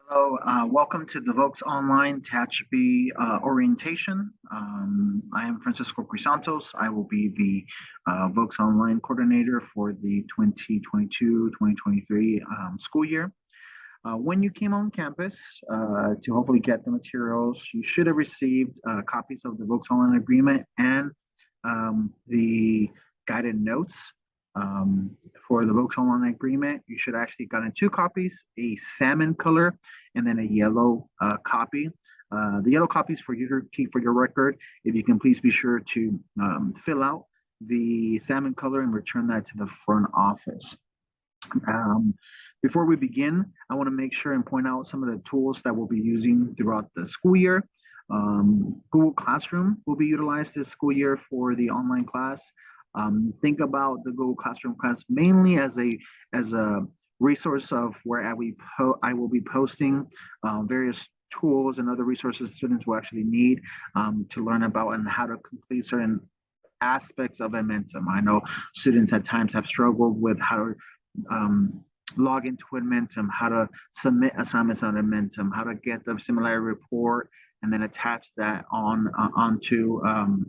Hello, welcome to the VOCS Online Tehachapi orientation. I am Francisco Crisantos. I will be the VOCS Online coordinator for the 2022-2023 school year. When you came on campus to hopefully get the materials, you should have received copies of the VOCS Online agreement and the guided notes for the VOCS Online agreement. You should actually gotten two copies, a salmon color and then a yellow copy. The yellow copies for you to keep for your record. If you can please be sure to fill out the salmon color and return that to the front office. Before we begin, I want to make sure and point out some of the tools that we'll be using throughout the school year. Google Classroom will be utilized this school year for the online class. Think about the Google Classroom class mainly as a resource of where I will be posting various tools and other resources students will actually need to learn about and how to complete certain aspects of Edmentum. I know students at times have struggled with how to log into Edmentum, how to submit assignments on Edmentum, how to get the similarity report, and then attach that onto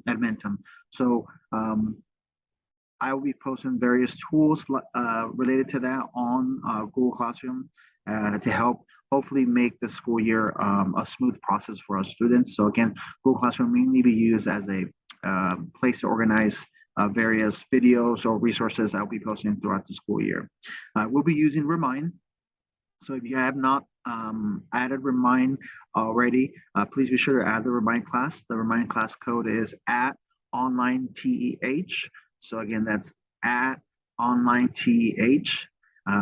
Edmentum. So I will be posting various tools related to that on Google Classroom to help hopefully make the school year a smooth process for our students. So again, Google Classroom mainly be used as a place to organize various videos or resources I'll be posting throughout the school year. We'll be using Remind. So if you have not added Remind already, please be sure to add the Remind class. The Remind class code is @online TEH. So again, that's @online TEH.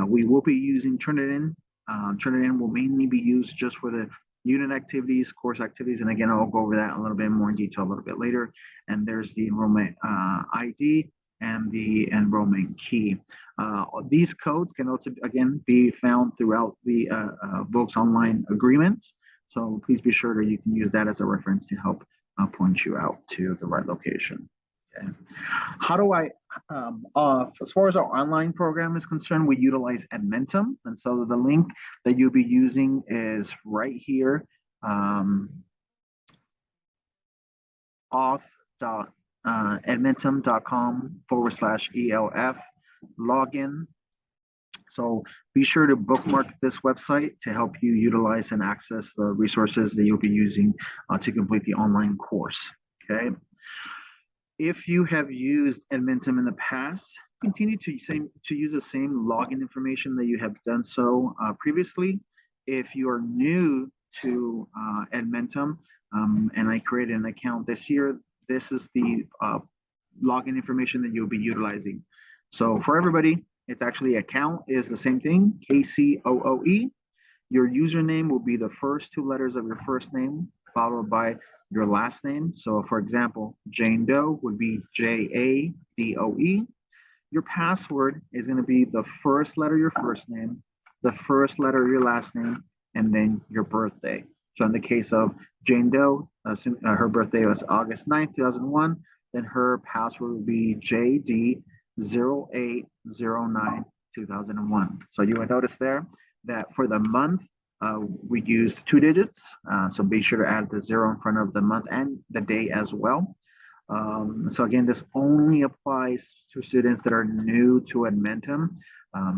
We will be using Turnitin. Turnitin will mainly be used just for the unit activities, course activities, and again, I'll go over that a little bit more in detail a little bit later. And there's the enrollment ID and the enrollment key. These codes can also, again, be found throughout the VOCS Online agreements. So please be sure that you can use that as a reference to help point you out to the right location. Okay. How do I, as far as our online program is concerned, we utilize Edmentum. And so the link that you'll be using is right here, auth.edmentum.com/ELF login. So be sure to bookmark this website to help you utilize and access the resources that you'll be using to complete the online course. Okay. If you have used Edmentum in the past, continue to use the same login information that you have done so previously. If you are new to Edmentum and I created an account this year, this is the login information that you'll be utilizing. So for everybody, it's actually account is the same thing, KCOOE. Your username will be the first two letters of your first name, followed by your last name. So for example, Jane Doe would be JADOE. Your password is going to be the first letter of your first name, the first letter of your last name, and then your birthday. So in the case of Jane Doe, her birthday was August 9th, 2001, then her password would be JD08092001. So you would notice there that for the month, we used 2 digits, so be sure to add the 0 in front of the month and the day as well. So again, this only applies to students that are new to Edmentum.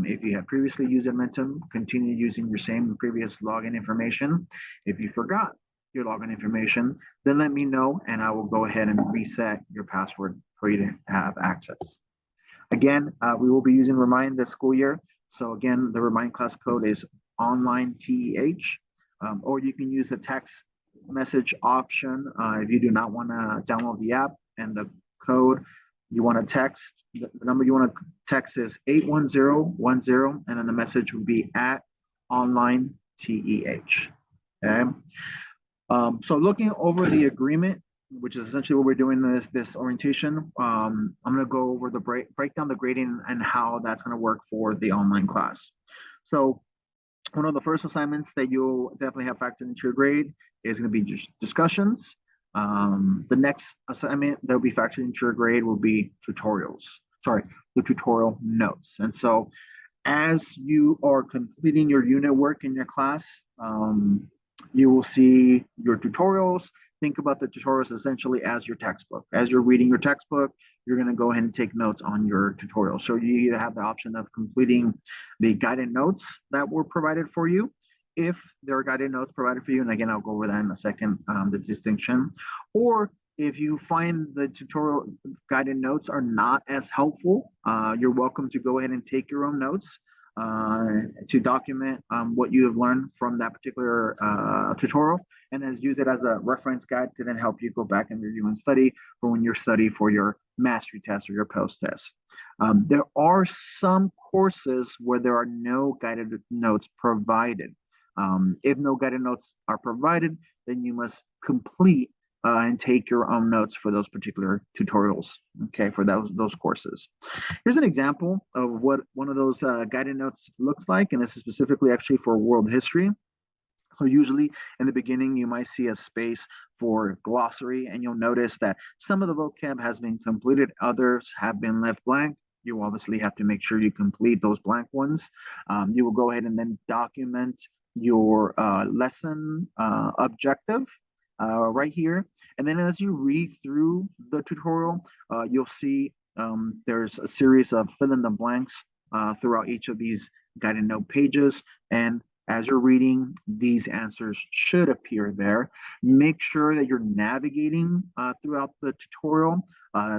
If you have previously used Edmentum, continue using your same previous login information. If you forgot your login information, then let me know and I will go ahead and reset your password for you to have access. Again, we will be using Remind this school year. So again, the Remind class code is online TEH, or you can use the text message option if you do not want to download the app, and the code you want to text, the number you want to text is 81010, and then the message would be @online TEH. Okay. So looking over the agreement, which is essentially what we're doing this orientation, I'm going to go over the break down the grading and how that's going to work for the online class. So one of the first assignments that you'll definitely have factored into your grade is going to be discussions. The next assignment that will be factored into your grade will be tutorials. The tutorial notes. And so As you are completing your unit work in your class, you will see your tutorials. Think about the tutorials essentially as your textbook. As you're reading your textbook, you're going to go ahead and take notes on your tutorial. So you either have the option of completing the guided notes that were provided for you, if there are guided notes provided for you, and again, I'll go over that in a second, the distinction, or if you find the tutorial guided notes are not as helpful, you're welcome to go ahead and take your own notes to document what you have learned from that particular tutorial, and as use it as a reference guide to then help you go back and review and study for when you're studying for your mastery test or your post test. There are some courses where there are no guided notes provided. If no guided notes are provided, then you must complete and take your own notes for those particular tutorials, okay, for those courses. Here's an example of what one of those guided notes looks like, and this is specifically actually for world history. So usually in the beginning, you might see a space for glossary, and you'll notice that some of the vocab has been completed, others have been left blank. You obviously have to make sure you complete those blank ones. You will go ahead and then document your lesson objective right here. And then as you read through the tutorial, you'll see there's a series of fill in the blanks throughout each of these guided note pages. And as you're reading, these answers should appear there. Make sure that you're navigating throughout the tutorial.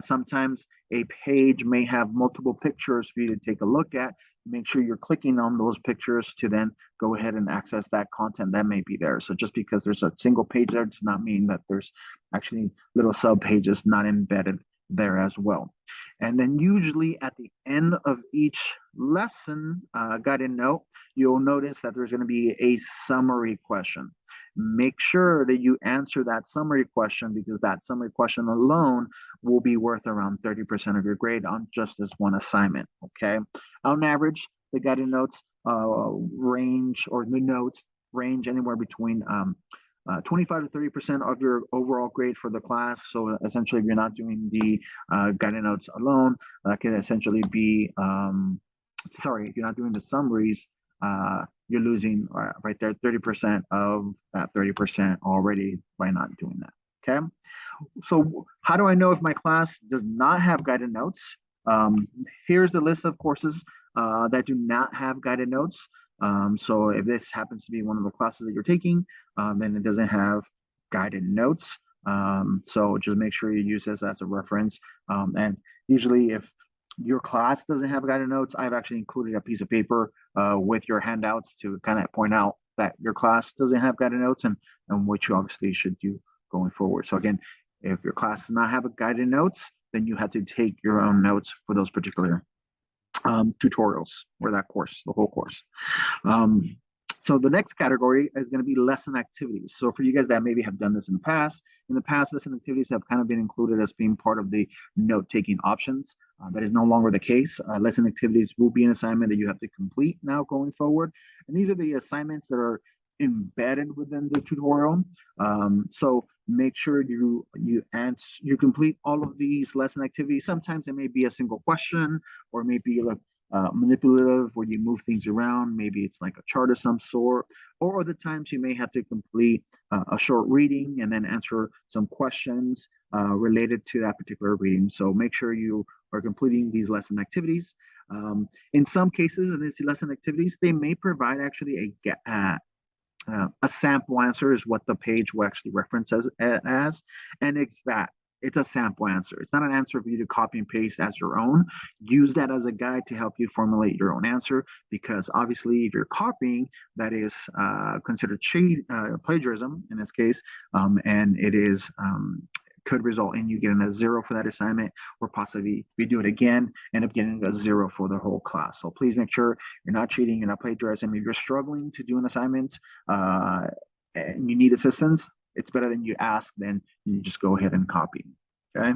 Sometimes a page may have multiple pictures for you to take a look at. Make sure you're clicking on those pictures to then go ahead and access that content that may be there. So just because there's a single page there does not mean that there's actually little sub pages not embedded there as well. And then usually at the end of each lesson guided note, you'll notice that there's going to be a summary question. Make sure that you answer that summary question, because that summary question alone will be worth around 30% of your grade on just this one assignment, okay? On average, the guided notes range, or the notes range anywhere between 25 to 30% of your overall grade for the class. So essentially, if you're not doing the guided notes alone, that can essentially be, sorry, if you're not doing the summaries, you're losing right there 30% of that 30% already by not doing that. Okay. So how do I know if my class does not have guided notes? Here's the list of courses that do not have guided notes. So if this happens to be one of the classes that you're taking, then it doesn't have guided notes. So just make sure you use this as a reference. And usually if your class doesn't have guided notes, I've actually included a piece of paper with your handouts to kind of point out that your class doesn't have guided notes, and what you obviously should do going forward. So again, if your class does not have a guided notes, then you have to take your own notes for those particular tutorials or that course, the whole course. So the next category is going to be lesson activities. So for you guys that maybe have done this in the past, lesson activities have kind of been included as being part of the note-taking options. That is no longer the case. Lesson activities will be an assignment that you have to complete now going forward. And these are the assignments that are embedded within the tutorial. So make sure you complete all of these lesson activities. Sometimes it may be a single question, or maybe like manipulative, where you move things around. Maybe it's like a chart of some sort, or other times you may have to complete a short reading and then answer some questions related to that particular reading. So make sure you are completing these lesson activities. In some cases, in these lesson activities, they may provide actually a sample answer is what the page will actually reference as, and it's a sample answer. It's not an answer for you to copy and paste as your own. Use that as a guide to help you formulate your own answer, because obviously if you're copying, that is considered plagiarism in this case, and it is could result in you getting a 0 for that assignment, or possibly if you do it again, end up getting a 0 for the whole class. So please make sure you're not cheating, you're not plagiarizing. If you're struggling to do an assignment and you need assistance, it's better than you ask than you just go ahead and copy. Okay.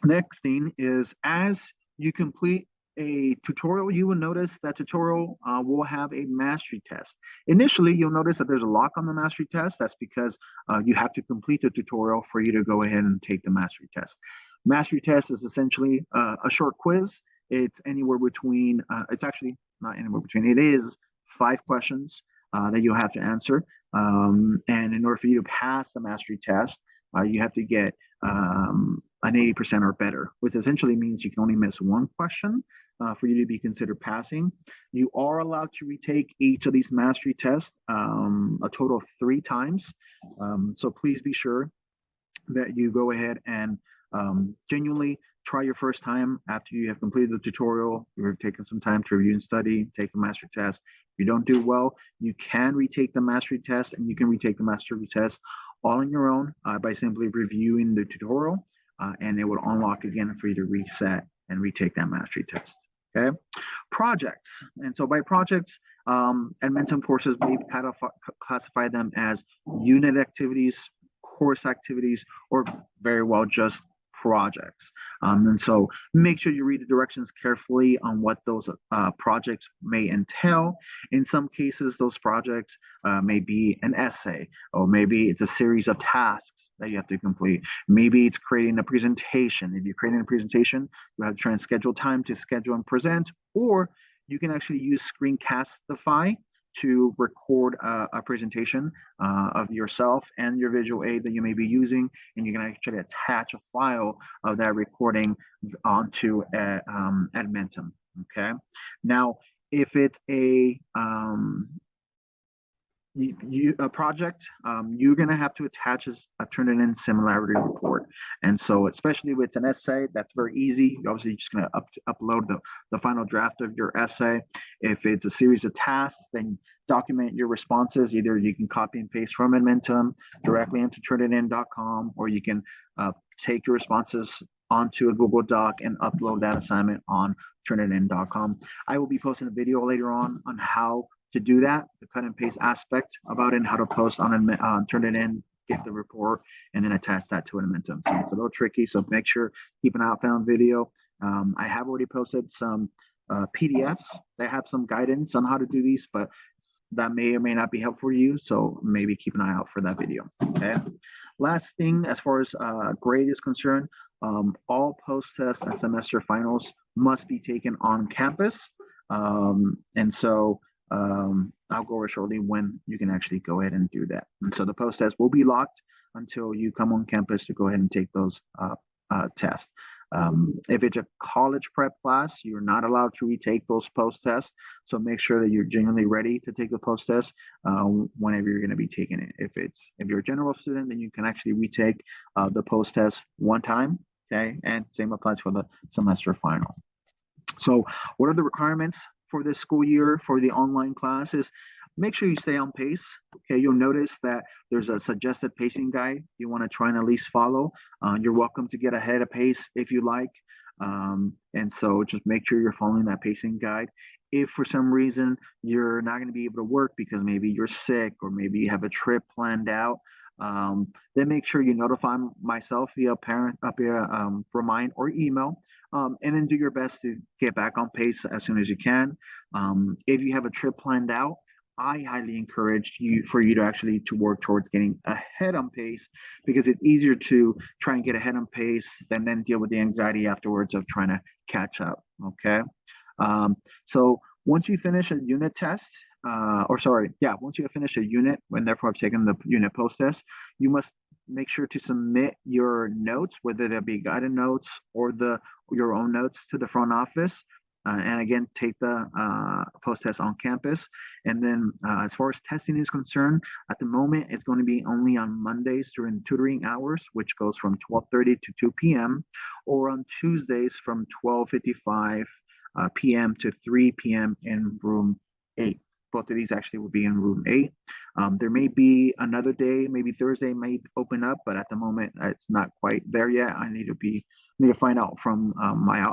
Next thing is, as you complete a tutorial, you will notice that tutorial will have a mastery test. Initially, you'll notice that there's a lock on the mastery test. That's because you have to complete the tutorial for you to go ahead and take the mastery test. Mastery test is essentially a short quiz. It's anywhere between, it's actually not anywhere between, it is 5 questions that you'll have to answer. And in order for you to pass the mastery test, you have to get an 80% or better, which essentially means you can only miss one question for you to be considered passing. You are allowed to retake each of these mastery tests a total of 3 times. So please be sure that you go ahead and genuinely try your first time after you have completed the tutorial. You're taking some time to review and study, take the mastery test. If you don't do well, you can retake the mastery test, and you can retake the mastery test all on your own by simply reviewing the tutorial, and it will unlock again for you to reset and retake that mastery test. Okay, projects. And so by projects, Edmonton courses may classify them as unit activities, course activities, or very well just projects. And so make sure you read the directions carefully on what those projects may entail. In some cases, those projects may be an essay, or maybe it's a series of tasks that you have to complete. Maybe it's creating a presentation. If you're creating a presentation, you have to try and schedule time to schedule and present, or you can actually use Screencastify to record a presentation of yourself and your visual aid that you may be using, and you can actually attach a file of that recording onto Edmentum. Okay. Now, if it's a project, you're going to have to attach a Turnitin similarity report. And so, especially if it's an essay, that's very easy. You're obviously just going to upload the final draft of your essay. If it's a series of tasks, then document your responses. Either you can copy and paste from Edmentum directly into Turnitin.com, or you can take your responses onto a Google Doc and upload that assignment on Turnitin.com. I will be posting a video later on how to do that, the cut and paste aspect about it, and how to post on Turnitin, get the report, and then attach that to Edmentum. So it's a little tricky, so make sure, keep an eye out for that video. I have already posted some PDFs that have some guidance on how to do these, but that may or may not be helpful for you, so maybe keep an eye out for that video. Okay. Last thing, as far as grade is concerned, all post-tests and semester finals must be taken on campus, and so I'll go over shortly when you can actually go ahead and do that. And so the post-test will be locked until you come on campus to go ahead and take those tests. If it's a college prep class, you're not allowed to retake those post-tests. So make sure that you're genuinely ready to take the post-test whenever you're going to be taking it. If you're a general student, then you can actually retake the post-test one time. Okay, and same applies for the semester final. So what are the requirements for this school year for the online classes? Make sure you stay on pace. Okay, you'll notice that there's a suggested pacing guide you want to try and at least follow. You're welcome to get ahead of pace if you like. And so just make sure you're following that pacing guide. If for some reason you're not going to be able to work because maybe you're sick or maybe you have a trip planned out, then make sure you notify myself via remind or email, and then do your best to get back on pace as soon as you can. If you have a trip planned out, I highly encourage you to actually work towards getting ahead on pace, because it's easier to try and get ahead on pace than then deal with the anxiety afterwards of trying to catch up. Okay. So once you finish a unit test, once you have finished a unit, and therefore have taken the unit post test, you must make sure to submit your notes, whether they be guided notes or your own notes, to the front office. And again, take the post test on campus. And then as far as testing is concerned, at the moment, it's going to be only on Mondays during tutoring hours, which goes from 12:30 to 2 p.m., or on Tuesdays from 12:55 p.m. to 3 p.m. in room 8. Both of these actually will be in room 8. There may be another day, maybe Thursday may open up, but at the moment it's not quite there yet. I need to find out from my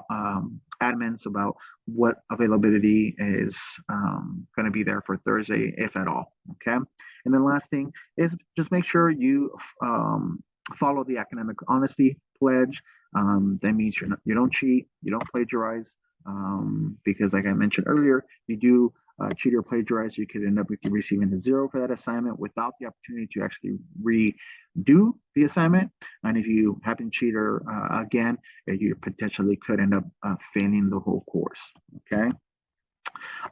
admins about what availability is going to be there for Thursday, if at all. Okay. And then last thing is just make sure you follow the academic honesty pledge. That means you don't cheat, you don't plagiarize. Because like I mentioned earlier, you do cheat or plagiarize, you could end up receiving a 0 for that assignment without the opportunity to actually redo the assignment. And if you happen to cheat or again, you potentially could end up failing the whole course. Okay.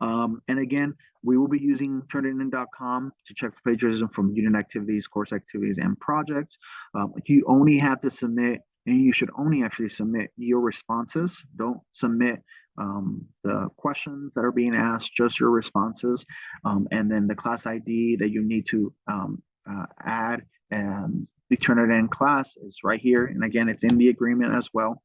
And again, we will be using turnitin.com to check for plagiarism from unit activities, course activities, and projects. You only have to submit, and you should only actually submit your responses. Don't submit the questions that are being asked, just your responses. And then the class ID that you need to add and the Turnitin class is right here. And again, it's in the agreement as well.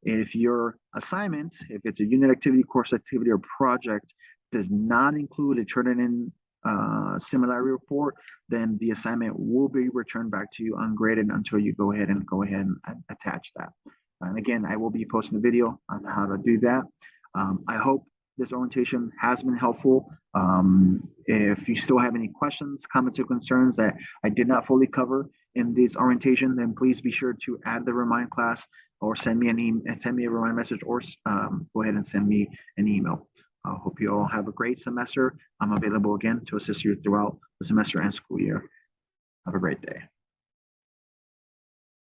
If your assignment, if it's a unit activity, course activity, or project, does not include a Turnitin similarity report, then the assignment will be returned back to you ungraded until you go ahead and attach that. And again, I will be posting a video on how to do that. I hope this orientation has been helpful. If you still have any questions, comments, or concerns that I did not fully cover in this orientation, then please be sure to add the Remind class or send me a Remind message, or go ahead and send me an email. I hope you all have a great semester. I'm available again to assist you throughout the semester and school year. Have a great day.